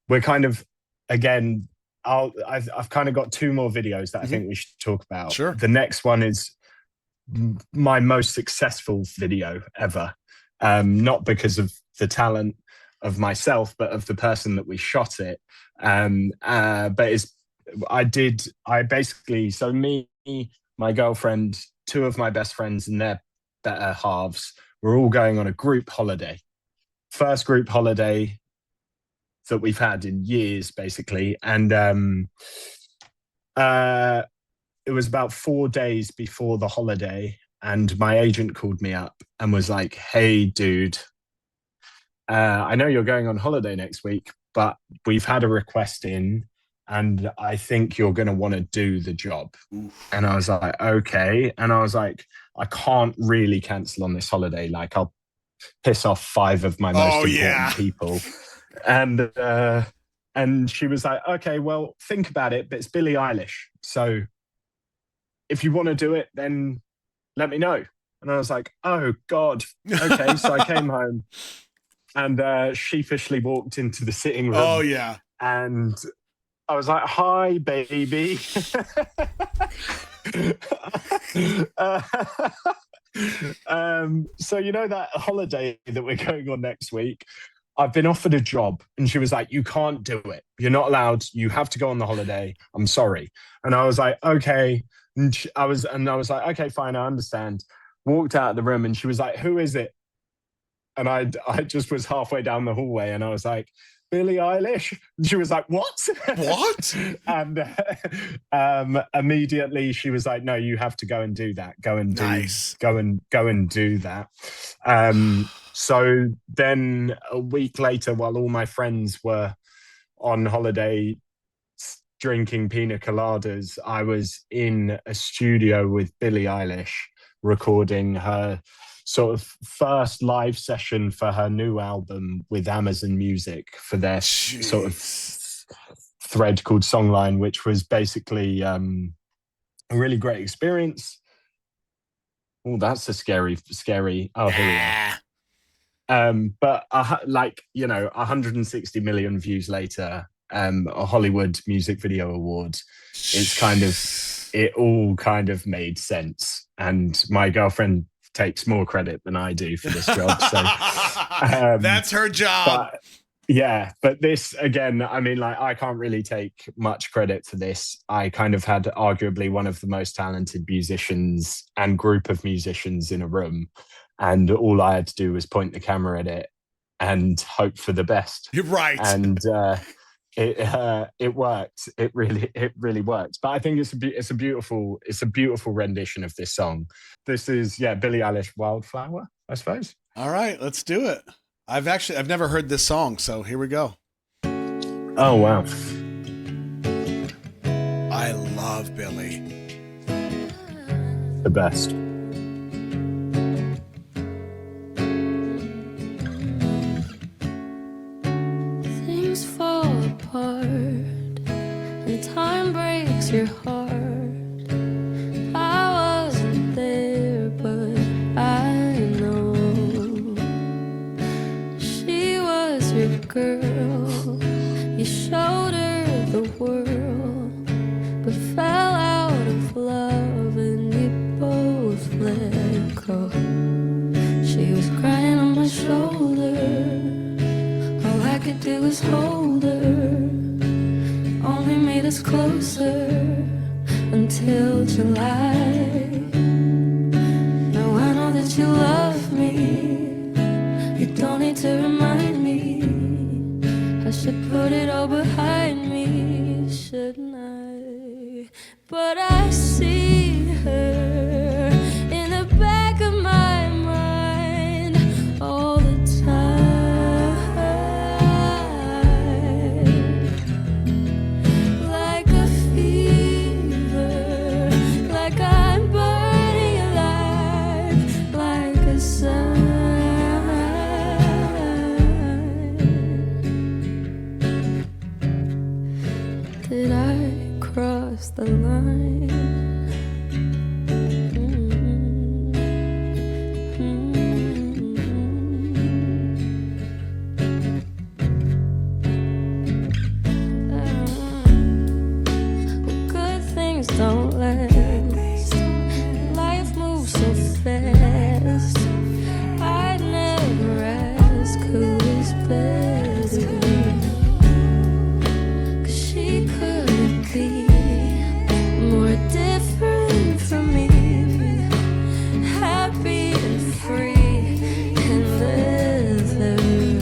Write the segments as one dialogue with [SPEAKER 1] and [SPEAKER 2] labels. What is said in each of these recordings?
[SPEAKER 1] We're kind of, again, I've kind of got two more videos that I think we should talk about.
[SPEAKER 2] Sure.
[SPEAKER 1] The next one is my most successful video ever, not because of the talent of myself, but of the person that we shot it. But I basically, so me, my girlfriend, two of my best friends and their better halves, we're all going on a group holiday. First group holiday that we've had in years, basically. And it was about 4 days before the holiday, and my agent called me up and was like, "Hey, dude, I know you're going on holiday next week, but we've had a request in, and I think you're going to want to do the job." And I was like, "Okay." And I was like, "I can't really cancel on this holiday. Like, I'll piss off 5 of my most important people." And she was like, "Okay, well, think about it, but it's Billie Eilish. So if you want to do it, then let me know." And I was like, "Oh, God." Okay, so I came home and sheepishly walked into the sitting room.
[SPEAKER 2] Oh, yeah.
[SPEAKER 1] And I was like, "Hi, baby." So, you know, that holiday that we're going on next week, I've been offered a job. And she was like, "You can't do it. You're not allowed. You have to go on the holiday. I'm sorry." And I was like, "Okay." And I was like, "Okay, fine, I understand." Walked out of the room and she was like, "Who is it?" And I just was halfway down the hallway and I was like, "Billie Eilish." And she was like, "What?"
[SPEAKER 2] What?
[SPEAKER 1] And immediately she was like, "No, you have to go and do that. Go and do that." So then a week later, while all my friends were on holiday drinking pina coladas, I was in a studio with Billie Eilish recording her sort of first live session for her new album with Amazon Music for their sort of thread called Songline, which was basically a really great experience. Oh, that's a scary. Oh, here we are. But like, you know, 160 million views later, a Hollywood Music Video Award. It all kind of made sense. And my girlfriend takes more credit than I do for this job. So
[SPEAKER 2] that's her job.
[SPEAKER 1] But this, again, I mean, like, I can't really take much credit for this. I kind of had arguably one of the most talented musicians and group of musicians in a room. And all I had to do was point the camera at it and hope for the best.
[SPEAKER 2] You're right.
[SPEAKER 1] And it worked. It really worked. But I think it's a beautiful rendition of this song. This is Billie Eilish, Wildflower, I suppose.
[SPEAKER 2] All right, let's do it. I've never heard this song, so here we go.
[SPEAKER 1] Oh, wow.
[SPEAKER 2] I love Billie.
[SPEAKER 1] The best.
[SPEAKER 3] Things fall apart and time breaks your heart. I wasn't there, but I know she was your girl. You showed her the world, but fell out of love and you both let go. She was crying on my shoulder. All I could do was hold her. Only made us closer until July. Now I know that you love me. You don't need to remind me. I should put it all behind me, shouldn't I? But I see her in the back of my mind all the time, like a fever, like I'm burning alive, like a sign. Did I cross the line? 'Cause she couldn't be more different from me, happy and free and living.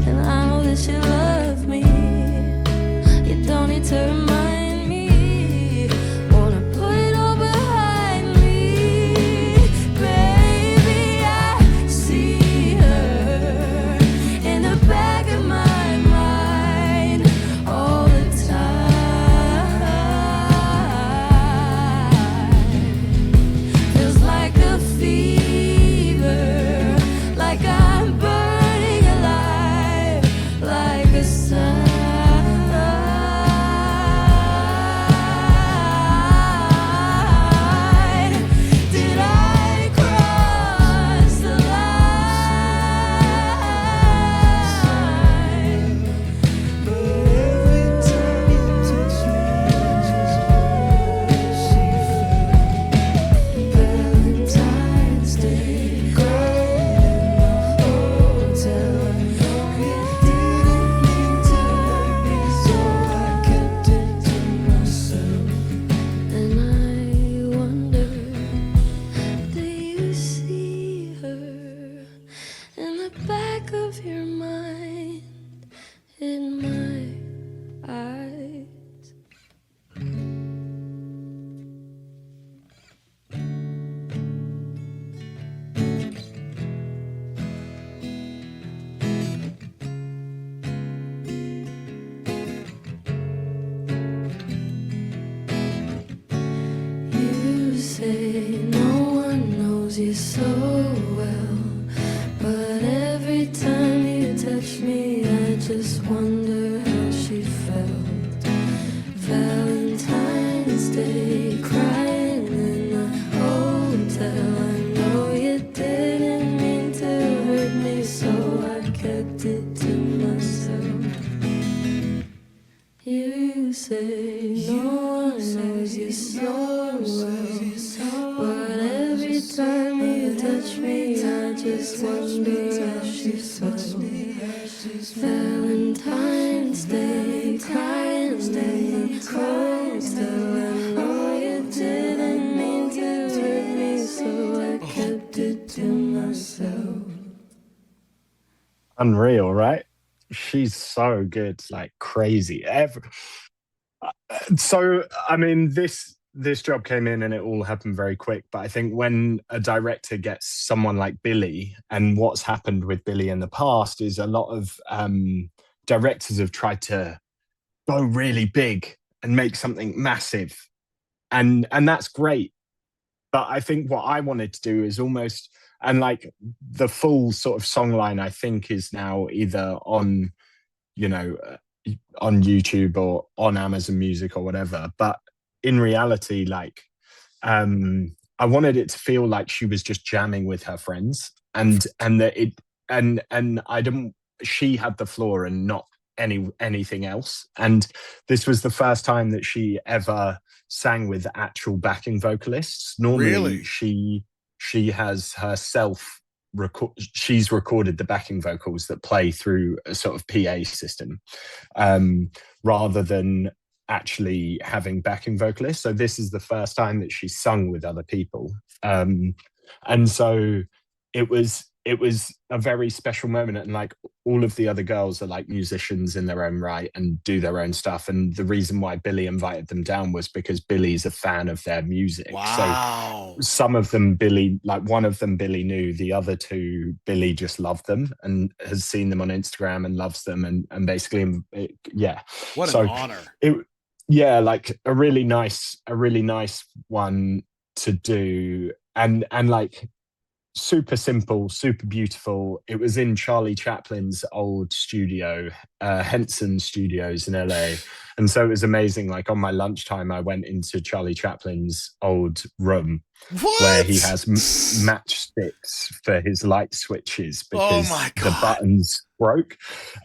[SPEAKER 3] And I know that you love me. You don't need to remind me. Wanna put it all behind me. Baby, I see her in the back of my mind all the time. Feels like a fever, like I'm burning alive, like a sign. Did I cross the line? Every time you touch me, Valentine's Day, crying in the hotel. You didn't mean to hurt me, so I kept it to myself. And I wonder, do you see her in the back of your mind, in my eyes? You say no one knows you so well, but every time you touch me, I just wonder how she felt. Valentine's Day, crying in the hotel. I know you didn't mean to hurt me, so I kept it to myself. You say no one knows you so well, but every time you touch me, I just wonder how she felt. Valentine's Day, crying in the hotel. I know you didn't mean to hurt me, so I kept it to myself.
[SPEAKER 1] Unreal, right? She's so good, like crazy. So, I mean, this job came in and it all happened very quick. But I think when a director gets someone like Billie, and what's happened with Billie in the past is a lot of directors have tried to go really big and make something massive, and that's great. But I think what I wanted to do is almost, and like the full sort of songline, I think is now either on, you know, on YouTube or on Amazon Music or whatever. But in reality, like, I wanted it to feel like she was just jamming with her friends, and that it, and I didn't. She had the floor and not anything else. And this was the first time that she ever sang with actual backing vocalists. Normally,
[SPEAKER 2] Really?
[SPEAKER 1] she has herself. She's recorded the backing vocals that play through a sort of PA system, rather than actually having backing vocalists. So this is the first time that she's sung with other people, and so it was a very special moment. And like all of the other girls are like musicians in their own right and do their own stuff. And the reason why Billie invited them down was because Billie's a fan of their music.
[SPEAKER 2] Wow.
[SPEAKER 1] So some of them, Billie, like one of them, Billie knew. The other two, Billie just loved them and has seen them on Instagram and loves them. And basically, yeah.
[SPEAKER 2] What
[SPEAKER 1] so
[SPEAKER 2] an honor.
[SPEAKER 1] Yeah, like a really nice one to do. And like, super simple, super beautiful. It was in Charlie Chaplin's old studio, Henson Studios in LA. And so it was amazing. Like on my lunchtime, I went into Charlie Chaplin's old room where he has matchsticks for his light switches because the buttons broke.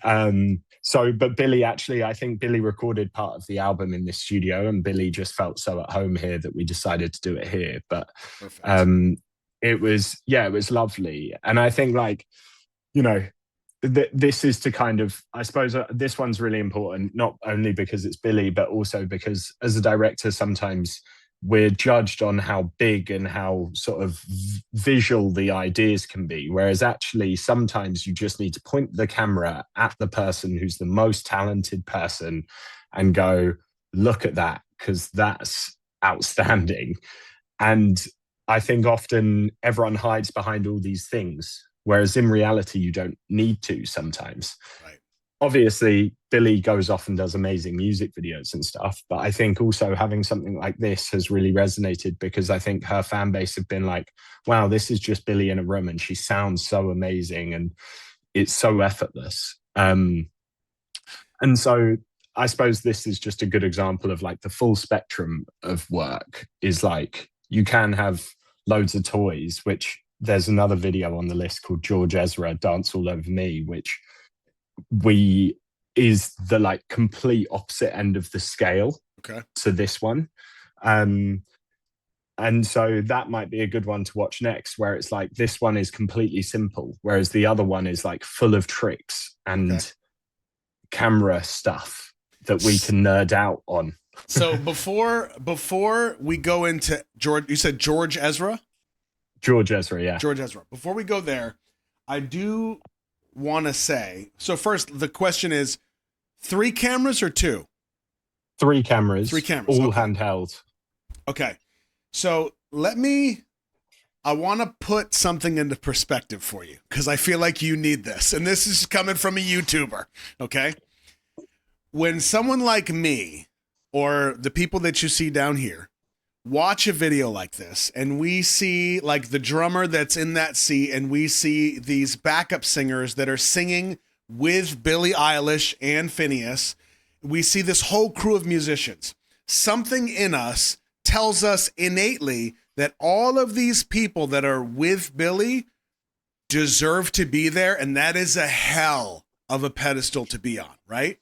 [SPEAKER 1] But Billie actually, I think Billie recorded part of the album in this studio, and Billie just felt so at home here that we decided to do it here. But it was lovely. And I think, like, you know, this is to kind of, I suppose, this one's really important, not only because it's Billie, but also because as a director, sometimes we're judged on how big and how sort of visual the ideas can be. Whereas actually, sometimes you just need to point the camera at the person who's the most talented person and go, look at that, because that's outstanding. And I think often everyone hides behind all these things, whereas in reality, you don't need to sometimes.
[SPEAKER 2] Right.
[SPEAKER 1] Obviously, Billie goes off and does amazing music videos and stuff, but I think also having something like this has really resonated, because I think her fan base have been like, wow, this is just Billie in a room and she sounds so amazing and it's so effortless. And so I suppose this is just a good example of like the full spectrum of work is like, you can have loads of toys, which there's another video on the list called George Ezra, Dance All Over Me, which is the like complete opposite end of the scale to this one. And so that might be a good one to watch next, where it's like, this one is completely simple, whereas the other one is like full of tricks and camera stuff that we can nerd out on.
[SPEAKER 2] So before we go into George, you said George Ezra?
[SPEAKER 1] George Ezra, yeah.
[SPEAKER 2] George Ezra. Before we go there, I do want to say, so first, the question is 3 cameras or 2?
[SPEAKER 1] 3 cameras.
[SPEAKER 2] 3 cameras.
[SPEAKER 1] All handheld.
[SPEAKER 2] Okay. So I want to put something into perspective for you, because I feel like you need this. And this is coming from a YouTuber. Okay. When someone like me, or the people that you see down here, watch a video like this, and we see like the drummer that's in that seat, and we see these backup singers that are singing with Billie Eilish and Phineas, we see this whole crew of musicians. Something in us tells us innately that all of these people that are with Billie deserve to be there, and that is a hell of a pedestal to be on, right?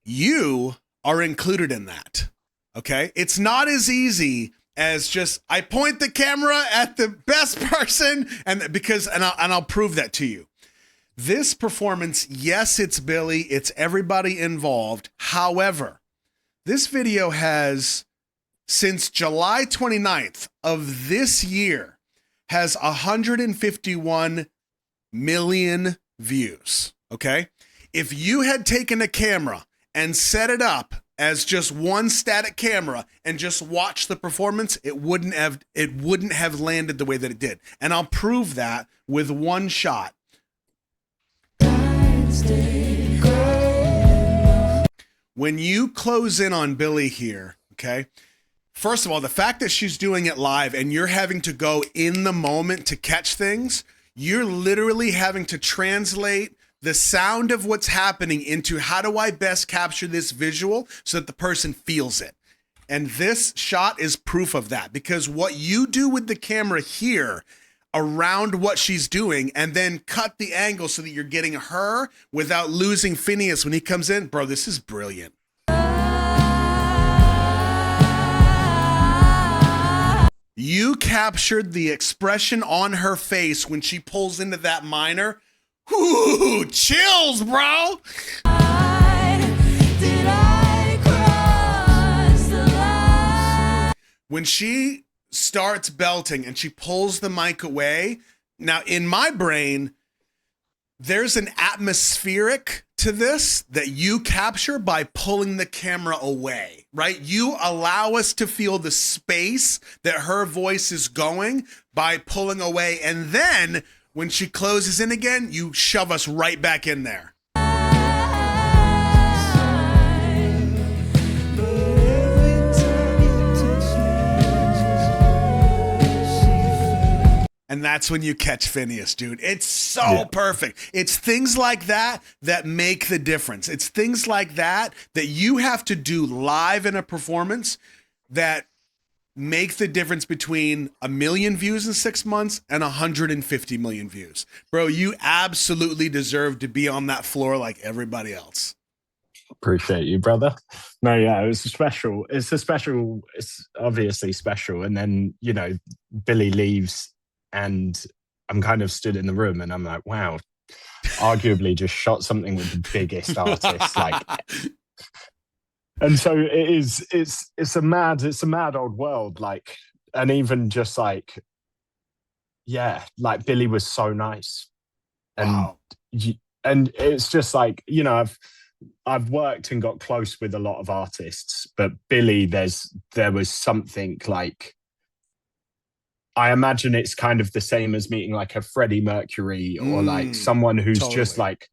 [SPEAKER 2] You are included in that. Okay. It's not as easy as just, I point the camera at the best person and I'll prove that to you. This performance, yes, it's Billie, it's everybody involved. However, this video has, since July 29th of this year, has 151 million views. Okay. If you had taken a camera and set it up as just one static camera and just watch the performance, it wouldn't have landed the way that it did. And I'll prove that with one shot. When you close in on Billie here, okay, first of all, the fact that she's doing it live and you're having to go in the moment to catch things, you're literally having to translate the sound of what's happening into how do I best capture this visual so that the person feels it. And this shot is proof of that, because what you do with the camera here around what she's doing and then cut the angle so that you're getting her without losing Phineas when he comes in, bro, this is brilliant. You captured the expression on her face when she pulls into that minor. Ooh, chills, bro. When she starts belting and she pulls the mic away, now in my brain, there's an atmospheric to this that you capture by pulling the camera away, right? You allow us to feel the space that her voice is going by pulling away. And then when she closes in again, you shove us right back in there. And that's when you catch Phineas, dude. It's so perfect. It's things like that that make the difference. It's things like that that you have to do live in a performance that make the difference between 1 million views in 6 months and 150 million views. Bro, you absolutely deserve to be on that floor like everybody else.
[SPEAKER 1] Appreciate you, brother. No, yeah, it was special. It's obviously special. And then, Billie leaves and I'm kind of stood in the room and I'm like, wow, arguably just shot something with the biggest artists, like. And so it's a mad old world, like, and even just like, yeah, like Billie was so nice. And
[SPEAKER 2] wow.
[SPEAKER 1] and it's just like, you know, I've worked and got close with a lot of artists, but Billie, there was something like, I imagine it's kind of the same as meeting like a Freddie Mercury or like someone who's just like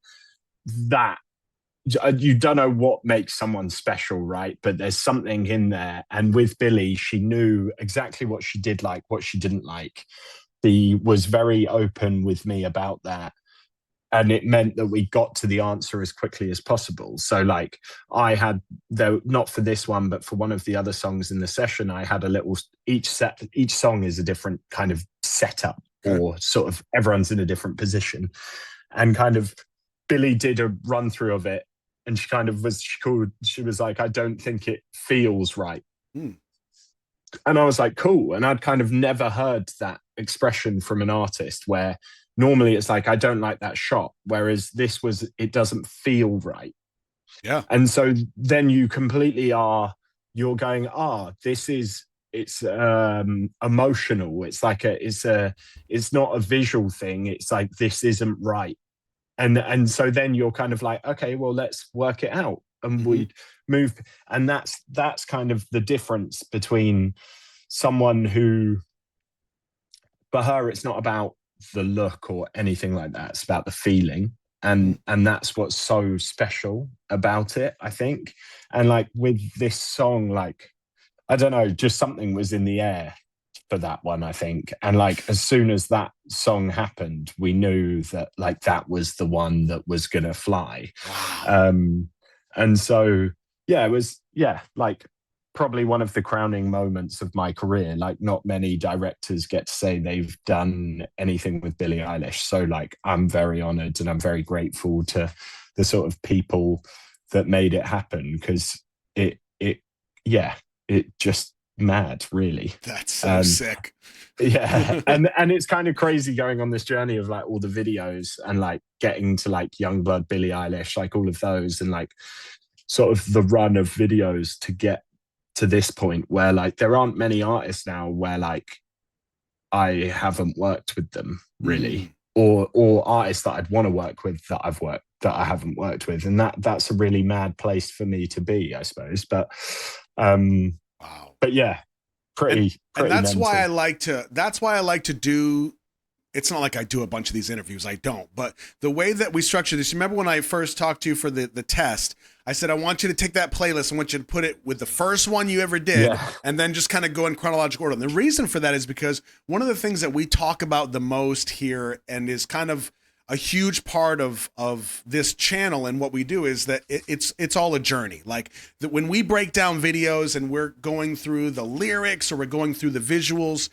[SPEAKER 1] that. You don't know what makes someone special, right? But there's something in there. And with Billie, she knew exactly what she did like, what she didn't like. She was very open with me about that. And it meant that we got to the answer as quickly as possible. So like I had, though not for this one, but for one of the other songs in the session, I had a little, each song is a different kind of setup, or sort of everyone's in a different position. And kind of Billie did a run through of it. And she kind of she was like, I don't think it feels right. And I was like, cool. And I'd kind of never heard that expression from an artist, where normally it's like, I don't like that shot. Whereas this was, it doesn't feel right.
[SPEAKER 2] Yeah.
[SPEAKER 1] And so then you completely you're going, it's emotional. It's like it's not a visual thing. It's like, this isn't right. And so then you're kind of like, okay, well, let's work it out. And we move. And that's kind of the difference between someone who, for her, it's not about the look or anything like that. It's about the feeling. And that's what's so special about it, I think. And like with this song, like, I don't know, just something was in the air for that one, I think. And like, as soon as that song happened, we knew that like that was the one that was gonna fly. And so yeah, it was, yeah, like probably one of the crowning moments of my career. Like, not many directors get to say they've done anything with Billie Eilish. So like, I'm very honored and I'm very grateful to the sort of people that made it happen, because it just mad, really.
[SPEAKER 2] That's so sick.
[SPEAKER 1] Yeah. and it's kind of crazy going on this journey of like all the videos and like getting to like Youngblood, Billie Eilish, like all of those, and like sort of the run of videos to get to this point where like there aren't many artists now where like I haven't worked with them, really. Or artists that I'd want to work with that I haven't worked with. And that's a really mad place for me to be, I suppose. But
[SPEAKER 2] wow.
[SPEAKER 1] But yeah, pretty
[SPEAKER 2] and that's
[SPEAKER 1] mental.
[SPEAKER 2] why I like to do, it's not like I do a bunch of these interviews, I don't, but the way that we structure this, remember when I first talked to you for the test, I said, I want you to take that playlist, I want you to put it with the first one you ever did, and then just kind of go in chronological order. And the reason for that is because one of the things that we talk about the most here, and is kind of a huge part of this channel and what we do, is that it's all a journey. Like that when we break down videos and we're going through the lyrics or we're going through the visuals,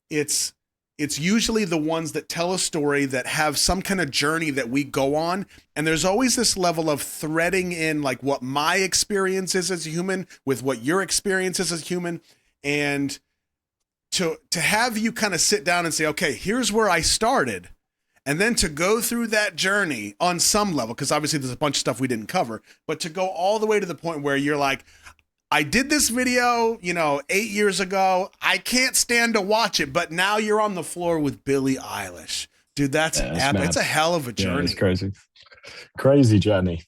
[SPEAKER 2] it's usually the ones that tell a story, that have some kind of journey that we go on. And there's always this level of threading in like what my experience is as a human with what your experience is as a human. And to have you kind of sit down and say, okay, here's where I started. And then to go through that journey on some level, because obviously there's a bunch of stuff we didn't cover, but to go all the way to the point where you're like, I did this video, 8 years ago. I can't stand to watch it, but now you're on the floor with Billie Eilish. Dude, that's a hell of a journey.
[SPEAKER 1] Yeah, it's crazy. Crazy journey.